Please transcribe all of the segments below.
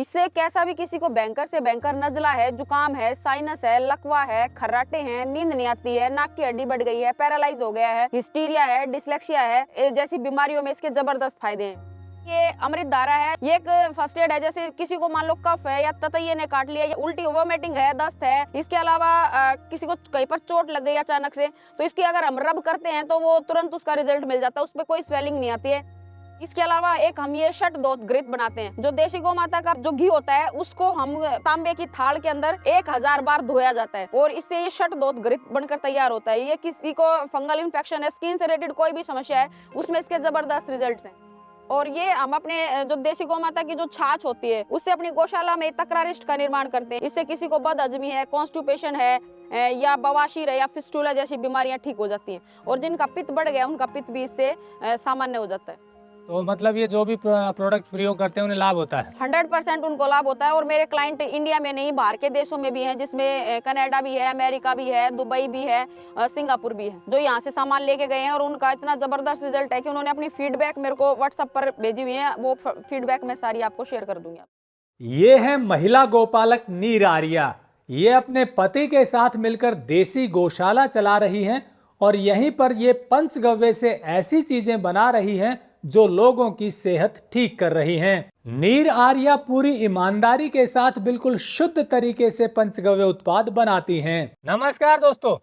इससे कैसा भी किसी को भयंकर से भयंकर नजला है, जुकाम है, साइनस है, लकवा है, खर्राटे हैं, नींद नहीं आती है, नाक की हड्डी बढ़ गई है, पैरालाइज हो गया है, हिस्टीरिया है, डिसलेक्सिया है, जैसी बीमारियों में इसके जबरदस्त फायदे हैं। ये अमृत धारा है, ये एक फर्स्ट एड है। जैसे किसी को मान लो कफ है या ततैये ने काट लिया या उल्टी वोमिटिंग है, दस्त है, इसके अलावा किसी को कहीं पर चोट लग गई अचानक से, तो इसकी अगर हम रब करते हैं तो वो तुरंत उसका रिजल्ट मिल जाता है, उसमें कोई स्वेलिंग नहीं आती है। इसके अलावा एक हम ये शतदोत घृत बनाते हैं। जो देशी गौ माता का जो घी होता है उसको हम तांबे की थाल के अंदर 1000 बार धोया जाता है और इससे ये शतदोत घृत बनकर तैयार होता है। ये किसी को फंगल इन्फेक्शन है, स्किन से रिलेटेड कोई भी समस्या है, उसमें इसके जबरदस्त रिजल्ट्स हैं। और ये हम अपने जो देशी गौ माता की जो छाछ होती है उससे अपनी गौशाला में तकरारिष्ट का निर्माण करते हैं। इससे किसी को बदहजमी है, कॉन्स्टिपेशन है या बवासीर है या फिस्टुला जैसी बीमारियां ठीक हो जाती हैं और जिनका पित्त बढ़ गया उनका पित्त भी इससे सामान्य हो जाता है। तो मतलब ये जो भी प्रोडक्ट प्रयोग करते हैं उन्हें लाभ होता है? 100% उनको लाभ होता है। और मेरे क्लाइंट इंडिया में नहीं बाहर के देशों में भी हैं, जिसमें कनाडा भी है, अमेरिका भी है, दुबई भी है, सिंगापुर भी है, जो यहाँ से सामान लेके गए हैं और उनका इतना जबरदस्त रिजल्ट है कि उन्होंने अपनी फीडबैक मेरे को व्हाट्सएप पर भेजी हुई है। वो फीडबैक मैं सारी आपको शेयर कर दूंगी। ये है महिला गोपालक नीर आर्या। ये अपने पति के साथ मिलकर देसी गौशाला चला रही हैं और यहीं पर ये पंचगव्य से ऐसी चीजें बना रही हैं जो लोगों की सेहत ठीक कर रही हैं। नीर आर्या पूरी ईमानदारी के साथ बिल्कुल शुद्ध तरीके से पंचगव्य उत्पाद बनाती हैं। नमस्कार दोस्तों,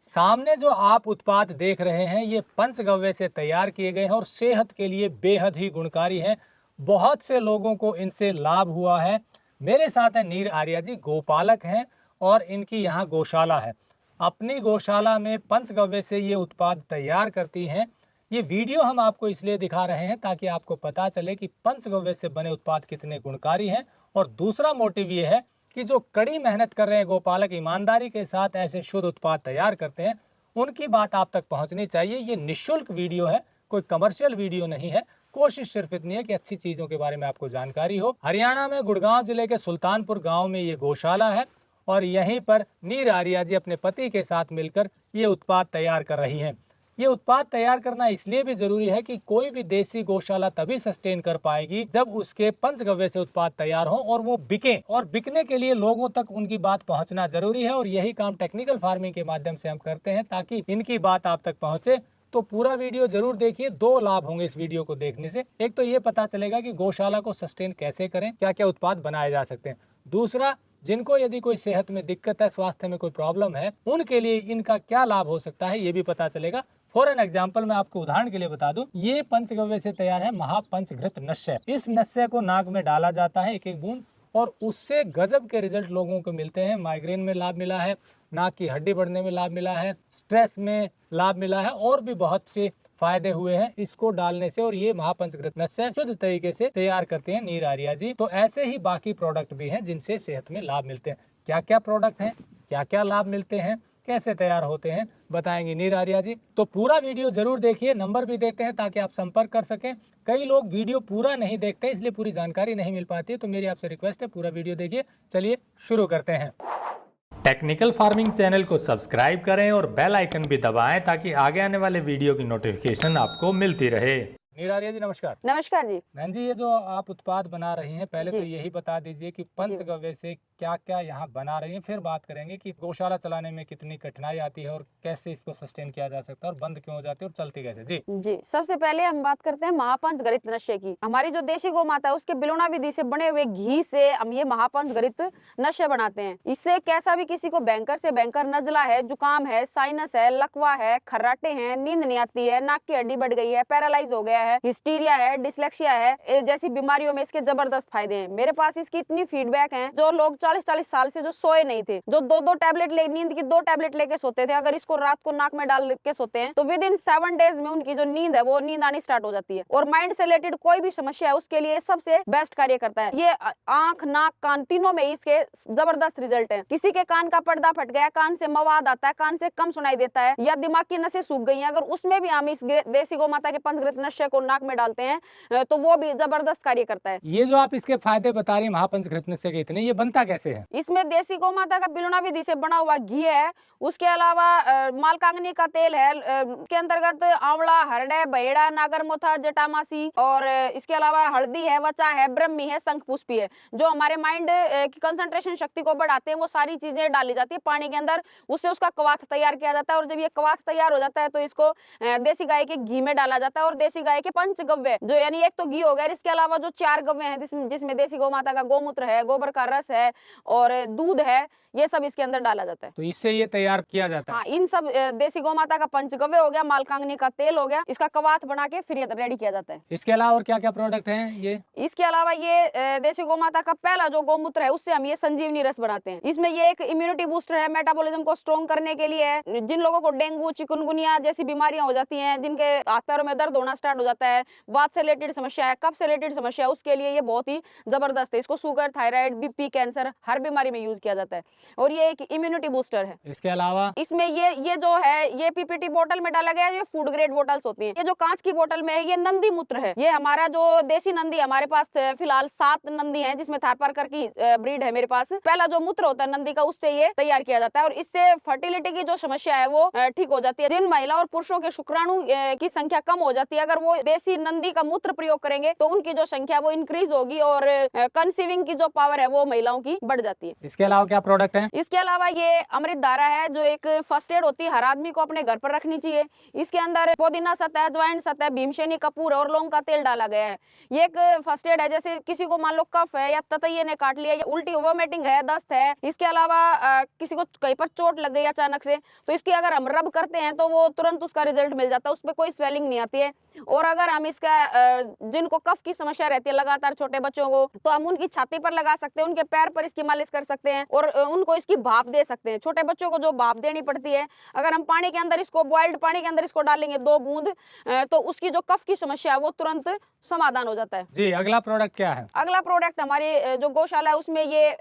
सामने जो आप उत्पाद देख रहे हैं ये पंचगव्य से तैयार किए गए हैं और सेहत के लिए बेहद ही गुणकारी हैं। बहुत से लोगों को इनसे लाभ हुआ है। मेरे साथ है नीर आर्या जी, गोपालक हैं और इनकी यहाँ गौशाला है। अपनी गौशाला में पंचगव्य से ये उत्पाद तैयार करती हैं। ये वीडियो हम आपको इसलिए दिखा रहे हैं ताकि आपको पता चले कि पंचगव्य से बने उत्पाद कितने गुणकारी हैं। और दूसरा मोटिव ये है कि जो कड़ी मेहनत कर रहे हैं गोपालक, ईमानदारी के साथ ऐसे शुद्ध उत्पाद तैयार करते हैं, उनकी बात आप तक पहुंचनी चाहिए। ये निःशुल्क वीडियो है, कोई कमर्शियल वीडियो नहीं है। कोशिश सिर्फ इतनी है कि अच्छी चीजों के बारे में आपको जानकारी हो। हरियाणा में गुड़गांव जिले के सुल्तानपुर गाँव में ये गौशाला है और यहीं पर नीर आर्या जी अपने पति के साथ मिलकर ये उत्पाद तैयार कर रही हैं। ये उत्पाद तैयार करना इसलिए भी जरूरी है कि कोई भी देसी गौशाला तभी सस्टेन कर पाएगी जब उसके पंचगव्य से उत्पाद तैयार हो और वो बिके। और बिकने के लिए लोगों तक उनकी बात पहुंचना जरूरी है और यही काम टेक्निकल फार्मिंग के माध्यम से हम करते हैं ताकि इनकी बात आप तक पहुंचे। तो पूरा वीडियो जरूर देखिए। 2 लाभ होंगे इस वीडियो को देखने से। एक तो ये पता चलेगा कि गौशाला को सस्टेन कैसे करें, क्या क्या उत्पाद बनाए जा सकते हैं। दूसरा, जिनको यदि कोई सेहत में दिक्कत है, स्वास्थ्य में कोई प्रॉब्लम है, उनके लिए इनका क्या लाभ हो सकता है ये भी पता चलेगा। फॉर एन एग्जाम्पल मैं आपको उदाहरण के लिए बता दूं, ये पंचगव्य से तैयार है महापंचघृत नश्य। इस नश्य को नाक में डाला जाता है एक एक बूंद और उससे गजब के रिजल्ट लोगों को मिलते हैं। माइग्रेन में लाभ मिला है, नाक की हड्डी बढ़ने में लाभ मिला है, स्ट्रेस में लाभ मिला है और भी बहुत से फायदे हुए हैं इसको डालने से। और ये महापंचघृत नश्य शुद्ध तरीके से तैयार करते हैं नीर आर्या जी। तो ऐसे ही बाकी प्रोडक्ट भी हैं जिनसे सेहत में लाभ मिलते हैं। क्या क्या प्रोडक्ट हैं, क्या क्या लाभ मिलते हैं, कैसे तैयार होते हैं, बताएंगे नीर आर्या जी। तो पूरा वीडियो जरूर देखिए। नंबर भी देते हैं ताकि आप संपर्क कर सकें। कई लोग वीडियो पूरा नहीं देखते इसलिए पूरी जानकारी नहीं मिल पाती है, तो मेरी आपसे रिक्वेस्ट है पूरा वीडियो देखिए। चलिए शुरू करते हैं। टेक्निकल फार्मिंग चैनल को सब्सक्राइब करें और बेल आइकन भी दबाएं ताकि आगे आने वाले वीडियो की नोटिफिकेशन आपको मिलती रहे। नीर आर्या जी नमस्कार। नमस्कार जी। बहन जी, ये जो आप उत्पाद बना रही हैं, पहले तो यही बता दीजिए कि पंचगव्य से क्या क्या यहाँ बना रही हैं, फिर बात करेंगे कि गौशाला चलाने में कितनी कठिनाई आती है और कैसे इसको सस्टेन किया जा सकता है और बंद क्यों हो जाती है और चलती कैसे। जी सबसे पहले हम बात करते हैं महापंचघृत नश्य की। हमारी जो देशी गौ माता है उसके बिलोना विधि से बने हुए घी से हम ये महापंचघृत नश्य बनाते हैं। इससे कैसा भी किसी को भयंकर से भयंकर नजला है, जुकाम है, साइनस है, लकवा है, खर्राटे हैं, नींद नहीं आती है, नाक की हड्डी बढ़ गई है, पैरालाइज हो गया है, हिस्टीरिया है, डिसलेक्सिया है, जैसी बीमारियों में इसके जबरदस्त फायदे हैं। मेरे पास इसकी इतनी फीडबैक है, जो लोग 40-40 साल से जो सोए नहीं थे, जो 2-2 टैबलेट ले नींद की 2 टैबलेट लेके सोते थे, अगर इसको रात को नाक में डाल के सोते हैं तो विद इन 7 डेज में उनकी जो नींद है वो नींद आनी स्टार्ट हो जाती है। और माइंड से रिलेटेड कोई भी समस्या है उसके लिए सबसे बेस्ट कार्य करता है। ये आंख, नाक, कान तीनों में इसके जबरदस्त रिजल्ट है। किसी के कान का पर्दा फट गया, कान से मवाद आता है, कान से कम सुनाई देता है या दिमाग की नसें सूख गई हैं, अगर उसमें भी हम इस देसी गौ माता के पंचघृत नश्य को नाक में डालते हैं तो वो भी जबरदस्त कार्य करता है। ये जो आप इसके फायदे बता रही हैं महापंचघृत नश्य के, इतने ये बनता कैसे कैसे है? इसमें देसी गौ माता का बिलोना विधि से बना हुआ घी है, उसके अलावा मालकांगनी का तेल है, के अंतर्गत आंवला, हरड़े, बहेड़ा, नागरमोथा, जटामासी, और इसके अलावा हल्दी है, वचा है, ब्रह्मी है, शंखपुष्पी है। जो हमारे माइंड की कंसंट्रेशन शक्ति को बढ़ाते हैं वो सारी चीजें डाली जाती है पानी के अंदर, उससे उसका कवाथ तैयार किया जाता है। और जब ये कवाथ तैयार हो जाता है तो इसको देसी गाय के घी में डाला जाता है। और देसी गाय के पंचगव्य, जो यानी एक तो घी हो गया, इसके अलावा जो 4 गव्य हैं जिसमें देसी गौ माता का गोमूत्र है, गोबर का रस है और दूध है, ये सब इसके अंदर डाला जाता है। तो इससे ये तैयार किया जाता है। हाँ, इन सब देसी गौ माता का पंचगव्य हो गया, मालकांगनी का तेल हो गया, इसका कवाथ बना के फिर ये रेडी किया जाता है। इसके अलावा और क्या क्या प्रोडक्ट हैं ये? इसके अलावा ये देसी गौ माता का पहला जो गोमूत्र है उससे हम ये संजीवनी रस बनाते हैं। इसमें ये एक इम्यूनिटी बूस्टर है, मेटाबॉलिज्म को स्ट्रॉन्ग करने के लिए है। जिन लोगों को डेंगू, चिकनगुनिया जैसी बीमारियां हो जाती हैं, जिनके हाथ पैरों में दर्द होना स्टार्ट हो जाता है, वात से रिलेटेड समस्या है, कफ से रिलेटेड समस्या है, उसके लिए ये बहुत ही जबरदस्त है। इसको शुगर, थायराइड, बीपी, कैंसर हर बीमारी में यूज किया जाता है और ये एक इम्यूनिटी बूस्टर है। इसके अलावा इसमें ये जो है ये पीपीटी बोतल में डाला गया है, ये फूड ग्रेड बोतल्स होती हैं। ये जो कांच की बोतल में है ये नंदी मूत्र है। ये हमारा जो देसी नंदी, हमारे पास फिलहाल 7 नंदी हैं, जिसमें थारपारकर की ब्रीड है मेरे पास। पहला जो मूत्र होता है नंदी का, उससे ये तैयार किया जाता है और इससे फर्टिलिटी की जो समस्या है वो ठीक हो जाती है। जिन महिला और पुरुषों के शुक्राणु की संख्या कम हो जाती है, अगर वो देसी नंदी का मूत्र प्रयोग करेंगे तो उनकी जो संख्या वो इंक्रीज होगी और कंसीविंग की जो पावर है वो महिलाओं की बढ़ जाती है। इसके अलावा क्या प्रोडक्ट है? इसके अलावा ये अमृत धारा है, जो एक फर्स्ट एड होती है, हर आदमी को अपने घर पर रखनी चाहिए। इसके अंदर पुदीना सतह, अजवाइन सतह, भीमसेनी, कपूर और लौंग का तेल डाला गया है। ये एक फर्स्ट एड है, जैसे किसी को मान लो कफ है या ततैये ने काट लिया या उल्टी वोमिटिंग है, दस्त है, इसके अलावा किसी को कहीं पर चोट लग गई अचानक से, तो इसकी अगर हम रब करते हैं तो वो तुरंत उसका रिजल्ट मिल जाता है, उसमें कोई स्वेलिंग नहीं आती है। और अगर हम इसका जिनको कफ की समस्या रहती है लगातार, छोटे बच्चों को, तो हम उनकी छाती पर लगा सकते हैं, उनके पैर पर इसकी मालिश कर सकते हैं और उनको इसकी भाप दे सकते हैं। छोटे बच्चों को जो भाप देनी पड़ती है, अगर हम पानी के अंदर इसको, बॉइल्ड पानी के अंदर इसको डालेंगे 2 बूंद, तो उसकी जो कफ की समस्या है वो तुरंत समाधान हो जाता है। जी, अगला प्रोडक्ट क्या है? अगला प्रोडक्ट हमारी जो गौशाला है उसमें ये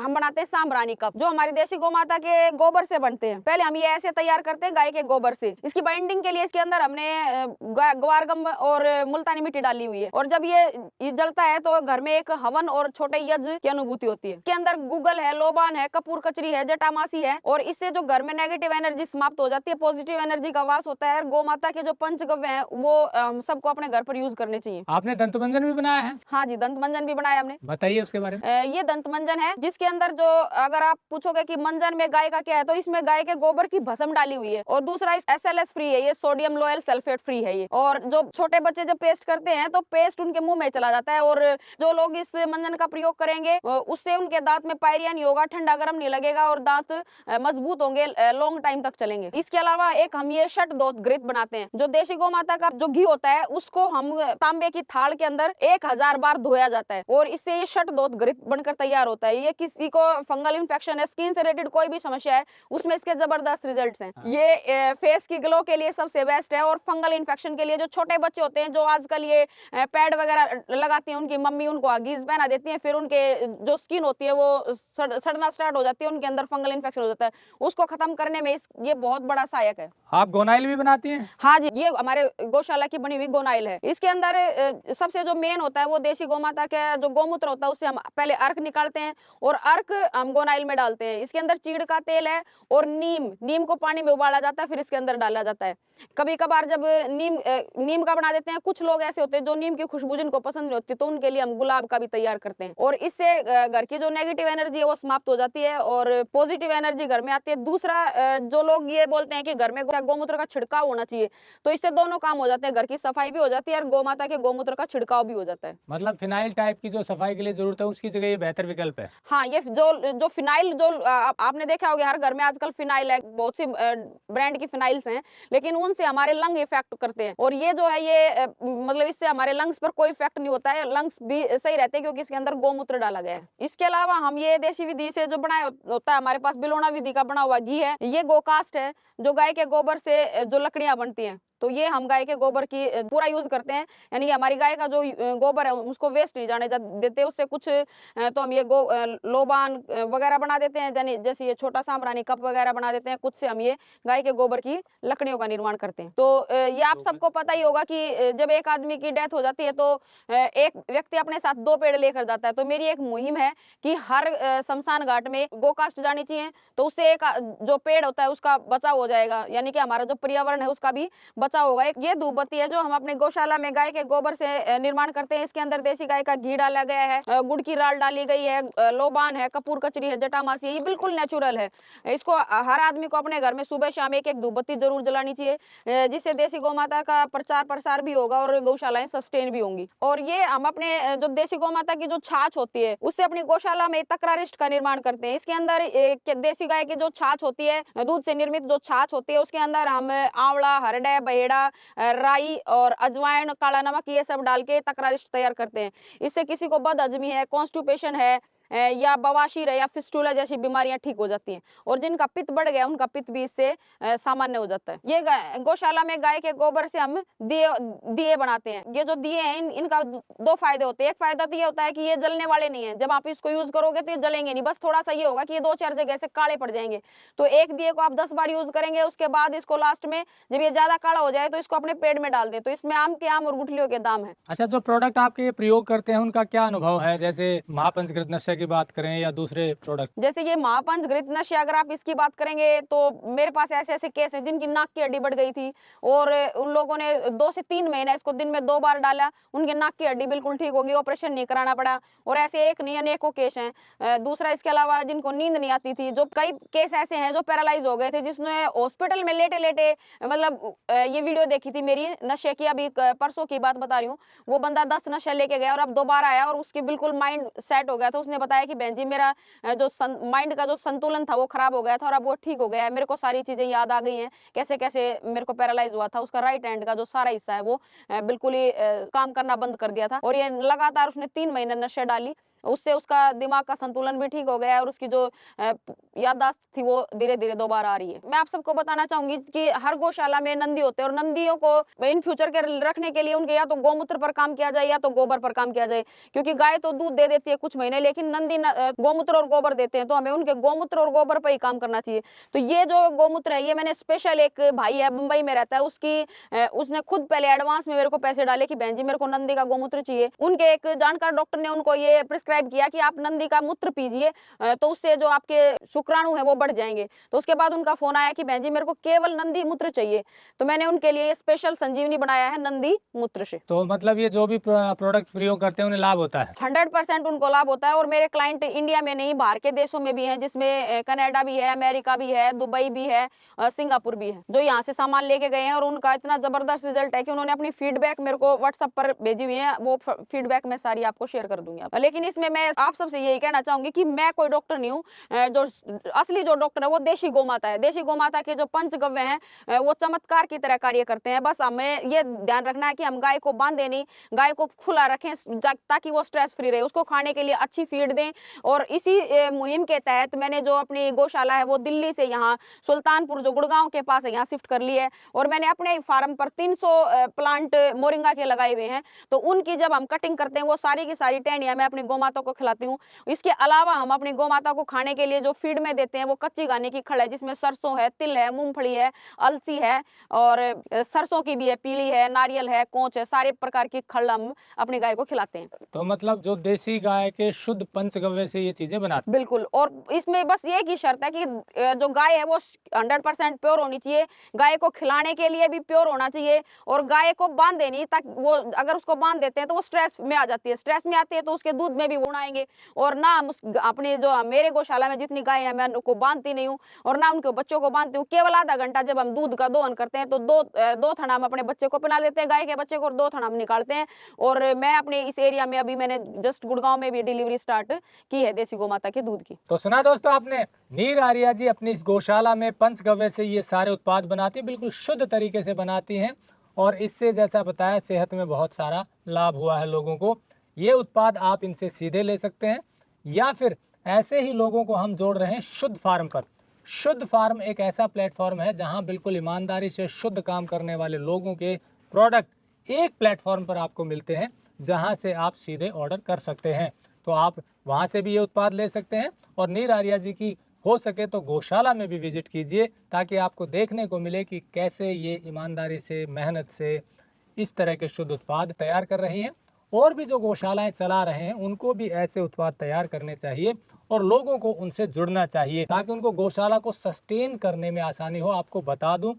हम बनाते हैं सांभरानी कप, जो हमारी देसी गौ माता के गोबर से बनते हैं। पहले हम ये ऐसे तैयार करते हैं गाय के गोबर से। इसकी बाइंडिंग के लिए इसके अंदर हमने ग्वारगम और मुल्तानी मिट्टी डाली हुई है और जब ये जलता है तो घर में एक हवन और छोटे यज्ञ की अनुभूति होती है। इसके अंदर गूगल है, लोबान है, कपूर कचरी है, जटामासी है और इससे जो घर में नेगेटिव एनर्जी समाप्त हो जाती है, पॉजिटिव एनर्जी का वास होता है। गौ माता के जो पंचगव्य हैं वो सबको अपने घर पर यूज करने चाहिए। आपने दंत मंजन भी बनाया है? हाँ जी, दंत मंजन भी बनाया हमने। बताइए उसके बारे में। ये दंत मंजन है, जिसके अंदर जो, अगर आप पूछोगे कि मंजन में गाय का क्या है, तो इसमें गाय के गोबर की भस्म डाली हुई है और दूसरा SLS फ्री है, ये सोडियम लोयल सल्फेट फ्री है ये। और जो छोटे बच्चे जब पेस्ट करते हैं तो पेस्ट उनके मुंह में चला जाता है और जो लोग इस मंजन का प्रयोग करेंगे उससे उनके दांत में पायरिया नहीं होगा, ठंडा गर्म नहीं लगेगा और दांत मजबूत होंगे, लॉन्ग टाइम तक चलेंगे। इसके अलावा एक हम ये शतदोत घृत बनाते हैं, जो देशी गौ माता का जो घी होता है उसको हम तांबे की थाल के अंदर 1000 बार धोया जाता है और इससे ये शतदोत घृत बनकर तैयार होता है। ये किसी को फंगल इन्फेक्शन है, स्किन से रिलेटेड कोई भी समस्या है, उसमें इसके जबरदस्त रिजल्ट्स हैं। ये फेस की ग्लो के लिए सबसे बेस्ट है और फंगल इन्फेक्शन के लिए जो छोटे बच्चे होते हैं, जो आजकल ये पैड वगैरह लगाती हैं, उनकी मम्मी उनको हगीज पहना देती हैं, फिर उनके जो स्किन होती है वो सड़ना स्टार्ट हो जाती है, उनके अंदर फंगल इन्फेक्शन हो जाता है, उसको खत्म करने में ये बहुत बड़ा सहायक है। आप गोनाइल भी बनाती हैं? हाँ जी, ये हमारे गौशाला की बनी हुई गोनाइल है। इसके अंदर सबसे जो मेन होता है वो देसी गौ माता का जो गोमूत्र होता है उससे हम पहले अर्क निकालते हैं और अर्क हम गोनाइल में डालते हैं। इसके अंदर चीड़ का तेल है और नीम को पानी में उबाला जाता है, फिर इसके अंदर डाला जाता है। कभी कभार जब नीम का बना देते हैं, कुछ लोग ऐसे होते हैं जो नीम की खुशबू जिनको पसंद नहीं होती, तो उनके लिए हम गुलाब का भी तैयार करते हैं और इससे घर की जो नेगेटिव एनर्जी है वो समाप्त हो जाती है और पॉजिटिव एनर्जी घर में आती है। दूसरा, जो लोग ये बोलते हैं कि घर में गौमूत्र का छिड़काव होना चाहिए, तो इससे दोनों काम हो जाते हैं, घर की सफाई भी हो जाती है और गौ माता के गौमूत्र का छिड़काव भी हो जाता है। मतलब फिनाइल टाइप की जो सफाई के लिए जरूरत है उसकी जगह ये बेहतर विकल्प है। हाँ, ये जो फिनाइल, जो आपने देखा होगा हर घर में आजकल फिनाइल है, बहुत सी ब्रांड की फिनाइल्स हैं, लेकिन उनसे हमारे लंग इफेक्ट करते हैं और ये जो है ये मतलब इससे हमारे लंग्स पर कोई इफेक्ट नहीं होता है, लंग्स भी सही रहते हैं क्योंकि इसके अंदर गौमूत्र डाला गया है। इसके अलावा हम ये देसी विधि से जो बनाया होता है, हमारे पास बिलोना विधि का बना हुआ घी है, ये गोकास्ट है, जो गाय के गोबर से जो लकड़ियां बनती हैं, तो ये हम गाय के गोबर की पूरा यूज करते हैं, यानी कि हमारी गाय का जो गोबर है उसको वेस्ट नहीं जाने देते। उससे कुछ तो हम ये लोबान वगैरह बना देते हैं, जैसे ये छोटा साम्रानी कप वगैरह बना देते हैं। कुछ से हम ये गाय के गोबर की लकड़ियों का निर्माण करते हैं। तो ये आप सबको पता ही होगा कि जब एक आदमी की डेथ हो जाती है तो एक व्यक्ति अपने साथ 2 पेड़ लेकर जाता है। तो मेरी एक मुहिम है कि हर शमशान घाट में गोकास्ट जानी चाहिए, तो उससे एक जो पेड़ होता है उसका बचाव हो जाएगा, यानी कि हमारा जो पर्यावरण है उसका भी बचाव होगा। एक ये धूप बत्ती है जो हम अपने गौशाला में गाय के गोबर से निर्माण करते हैं। इसके अंदर देसी गाय का घी डाला गया है, गुड़ की राल डाली गई है, लोबान है, कपूर कचरी है, जटामासी है, ये बिल्कुल नेचुरल है। इसको हर आदमी को अपने घर में सुबह शाम एक एक धूप बत्ती जरूर जलानी चाहिए, जिससे देसी गौ माता का प्रचार प्रसार भी होगा और गौशालाएं सस्टेन भी होंगी। और ये हम अपने जो देसी गौ माता की जो छाछ होती है उससे अपनी गौशाला में तकरारिष्ट का निर्माण करते हैं। इसके अंदर देसी गाय की जो छाछ होती है, दूध से निर्मित जो छाछ होती है, उसके अंदर हम आंवला, हरडे, बहेड़ा, राई और अजवाइन, काला नमक ये सब डाल के तकरारिष्ट तैयार करते हैं। इससे किसी को बदहजमी है, कॉन्स्टिपेशन है, या बवासीर है या फिस्टुला जैसी बीमारियां ठीक हो जाती हैं। और जिनका पित्त बढ़ गया उनका पित्त भी इससे सामान्य हो जाता है। ये गौशाला में गाय के गोबर से हम दिए बनाते हैं। ये जो दिए हैं इनका 2 फायदे होते हैं। एक फायदा तो ये होता है कि ये जलने वाले नहीं है, जब आप इसको यूज करोगे तो ये जलेंगे नहीं, बस थोड़ा सा ये होगा कि ये 2-4 जगह से काले पड़ जाएंगे। तो एक दिए को आप 10 बार यूज करेंगे, उसके बाद इसको लास्ट में जब ये ज्यादा काला हो जाए तो इसको अपने पेड़ में डाल दें। तो इसमें आम के आम और गुठलियों के दाम है। अच्छा, जो प्रोडक्ट आपके प्रयोग करते हैं उनका क्या अनुभव है, जैसे महापंचकृत नशा की बात करें या दूसरे प्रोडक्ट? जैसे ये महापंचघृत नशा अगर आप इसकी बात करेंगे तो मेरे पास ऐसे ऐसे केस हैं जिनकी नाक की हड्डी बढ़ गई थी और उन लोगों ने 2 से 3 महीना इसको दिन में 2 बार डाला, उनके नाक की हड्डी बिल्कुल ठीक होगी, ऑपरेशन नहीं कराना पड़ा। और ऐसे एक नहीं अनेकों केस हैं। दूसरा इसके अलावा जिनको नींद नहीं आती थी, जो कई केस ऐसे हैं जो पैरालाइज हो गए थे, जिसने हॉस्पिटल में लेटे लेटे मतलब ये वीडियो देखी थी मेरी नशे की, अभी परसों की बात बता रही हूँ। वो बंदा 10 नशे लेके गया और अब दोबारा आया और उसकी बिल्कुल माइंड सेट हो गया। तो उसने बताया कि बहन जी मेरा जो माइंड का जो संतुलन था वो खराब हो गया था और अब वो ठीक हो गया है, मेरे को सारी चीजें याद आ गई हैं, कैसे कैसे मेरे को पैरालाइज हुआ था। उसका राइट हैंड का जो सारा हिस्सा है वो बिल्कुल ही काम करना बंद कर दिया था। और ये लगातार उसने 3 महीने नशे डाली, उससे उसका दिमाग का संतुलन भी ठीक हो गया है और उसकी जो याददाश्त थी वो धीरे धीरे दोबारा आ रही है। मैं आप सबको बताना चाहूंगी कि हर गौशाला में नंदी होते हैं और नंदियों को इन फ्यूचर के रखने के लिए उनके या तो गौमूत्र पर काम किया जाए या तो गोबर पर काम किया जाए, क्योंकि गाय तो दूध दे देती है कुछ महीने, लेकिन नंदी गौमूत्र और गोबर देते हैं, तो हमें उनके गौमूत्र और गोबर पर ही काम करना चाहिए। तो ये जो गौमूत्र है ये मैंने स्पेशल, एक भाई है मुंबई में रहता है, उसने खुद पहले एडवांस में मेरे को पैसे डाले कि बहन जी मेरे को नंदी का गौमूत्र चाहिए। उनके एक जानकार डॉक्टर ने उनको ये प्रिस्क्राइब किया कि आप नंदी का मूत्र पीजिए, तो उससे जो आपके शुक्राणु है वो बढ़ जाएंगे। तो उसके बाद उनका फोन आया कि बहन जी मेरे को केवल नंदी मूत्र चाहिए, तो मैंने उनके लिए स्पेशल संजीवनी बनाया है नंदी मूत्र से। तो मतलब ये जो भी प्रोडक्ट प्रयोग करते हैं उन्हें लाभ होता है? 100% उनको लाभ होता है। और मेरे क्लाइंट इंडिया में नहीं बाहर के देशों में भी हैं, जिसमें कनाडा भी है, अमेरिका भी है, दुबई भी है, सिंगापुर भी है, जो यहाँ से सामान लेके गए हैं और उनका इतना जबरदस्त रिजल्ट है कि उन्होंने अपनी फीडबैक मेरे को व्हाट्सएप पर भेजी हुई है। वो फीडबैक मैं सारी आपको शेयर कर दूंगी। लेकिन इसमें मैं आप सबसे यही कहना चाहूंगी कि मैं कोई डॉक्टर नहीं हूँ। जो असली जो डॉक्टर है वो देशी गौ माता है। देशी गौ माता के जो पंचगव्य हैं वो चमत्कार की तरह कार्य करते हैं। बस हमें ये ध्यान रखना है कि हम गाय को बांधे नहीं, गाय को खुला रखें ताकि वो स्ट्रेस फ्री रहे, उसको खाने के लिए अच्छी फीड दें। और इसी मुहिम के तहत मैंने जो अपनी गौशाला है वो दिल्ली से यहाँ सुल्तानपुर जो गुड़गांव के पास है यहाँ शिफ्ट कर ली है। और मैंने अपने फार्म पर 300 प्लांट मोरिंगा के लगाए हुए हैं। तो उनकी जब हम कटिंग करते हैं वो सारी की सारी टहनियां मैं अपनी गौ माता को खिलाती हूँ। इसके अलावा हम अपनी गौ माता को खाने के लिए जो फीड में देते हैं वो कच्ची घानी की खड़ है, जिसमें सरसों है, तिल है, मूंगफली है, अलसी है और सरसों की भी है, पीली है, नारियल है, कोंच है, सारे प्रकार की खड़ हम अपनी गाय को खिलाते हैं। तो मतलब जो देसी गाय के शुद्ध पंचगव्य से ये चीजें बनाते हैं? बिल्कुल। और इसमें बस ये की शर्त है कि जो गाय है वो 100% प्योर होनी चाहिए, गाय को खिलाने के लिए भी प्योर होना चाहिए और गाय को बांध देनी, ताकि वो अगर उसको बांध देते हैं तो वो स्ट्रेस में आ जाती है, स्ट्रेस में आती है तो उसके दूध में भी गुण आएंगे। और ना हम अपनी जो मेरे गौशाला में जितनी गाय है मैं उनको बांधती नहीं हूँ और ना उनके बच्चों को बांधती हूँ। केवल आधा घंटा जब हम दूध का दोहन करते हैं तो दो थना हम अपने बच्चे को पिला देते हैं, गाय के बच्चे को, और 2 थना हम निकालते हैं। और मैं अपने इस एरिया में अभी मैंने जस्ट गुड़गांव में भी डिलीवरी स्टार्ट की है देसी गौ माता के दूध की। तो सुना दोस्तों आपने, नीर आर्या जी अपनी इस गौशाला में पंचगव्य से ये सारे उत्पाद बनाती है, बिल्कुल शुद्ध तरीके से बनाती हैं और इससे जैसा बताया सेहत में बहुत सारा लाभ हुआ है लोगों को। ये उत्पाद आप इनसे सीधे ले सकते हैं या फिर ऐसे ही लोगों को हम जोड़ रहे हैं शुद्ध फार्म पर, शुद्ध फार्म एक ऐसा प्लेटफॉर्म है जहां बिल्कुल ईमानदारी से शुद्ध काम करने वाले लोगों के प्रोडक्ट एक प्लेटफॉर्म पर आपको मिलते हैं, जहां से आप सीधे ऑर्डर कर सकते हैं। तो आप वहां से भी ये उत्पाद ले सकते हैं और नीर आर्या जी की हो सके तो गौशाला में भी विजिट कीजिए, ताकि आपको देखने को मिले कि कैसे ये ईमानदारी से, मेहनत से इस तरह के शुद्ध उत्पाद तैयार कर रही हैं। और भी जो गौशालाएं चला रहे हैं उनको भी ऐसे उत्पाद तैयार करने चाहिए और लोगों को उनसे जुड़ना चाहिए, ताकि उनको गौशाला को सस्टेन करने में आसानी हो। आपको बता दूं,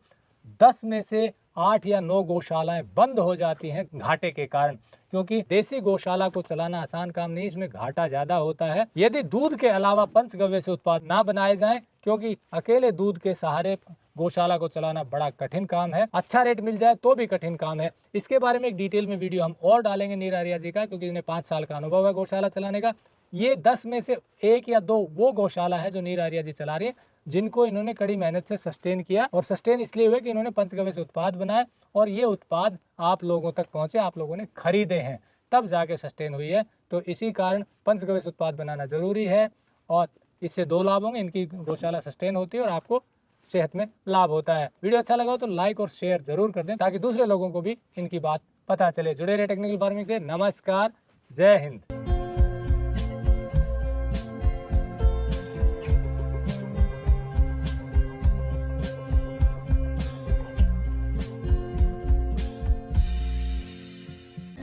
10 में से 8 या 9 गौशालाएं बंद हो जाती हैं घाटे के कारण, क्योंकि देसी गौशाला को चलाना आसान काम नहीं, इसमें घाटा ज्यादा होता है। यदि दूध के अलावा पंचगव्य से उत्पाद ना बनाए जाएं, क्योंकि अकेले दूध के सहारे गौशाला को चलाना बड़ा कठिन काम है, अच्छा रेट मिल जाए तो भी कठिन काम है। इसके बारे में एक डिटेल में वीडियो हम और डालेंगे नीर आर्या जी का, क्योंकि इन्हें 5 साल का अनुभव है गौशाला चलाने का। ये 10 में से 1 या 2 वो गौशाला है जो नीर आर्या जी चला रही है, जिनको इन्होंने कड़ी मेहनत से सस्टेन किया, और सस्टेन इसलिए हुए कि इन्होंने पंचगव्य से उत्पाद बनाए और ये उत्पाद आप लोगों तक पहुंचे, आप लोगों ने खरीदे हैं, तब जाके सस्टेन हुई है। तो इसी कारण पंचगव्य से उत्पाद बनाना जरूरी है, और इससे 2 लाभ होंगे, इनकी गौशाला सस्टेन होती है और आपको सेहत में लाभ होता है। वीडियो अच्छा लगा हो तो लाइक और शेयर जरूर कर दें, ताकि दूसरे लोगों को भी इनकी बात पता चले। जुड़े रहे टेक्निकल फार्मिंग से। नमस्कार, जय हिंद।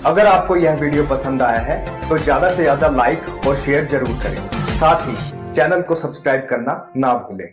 अगर आपको यह वीडियो पसंद आया है तो ज्यादा से ज्यादा लाइक और शेयर जरूर करें। साथ ही चैनल को सब्सक्राइब करना ना भूलें।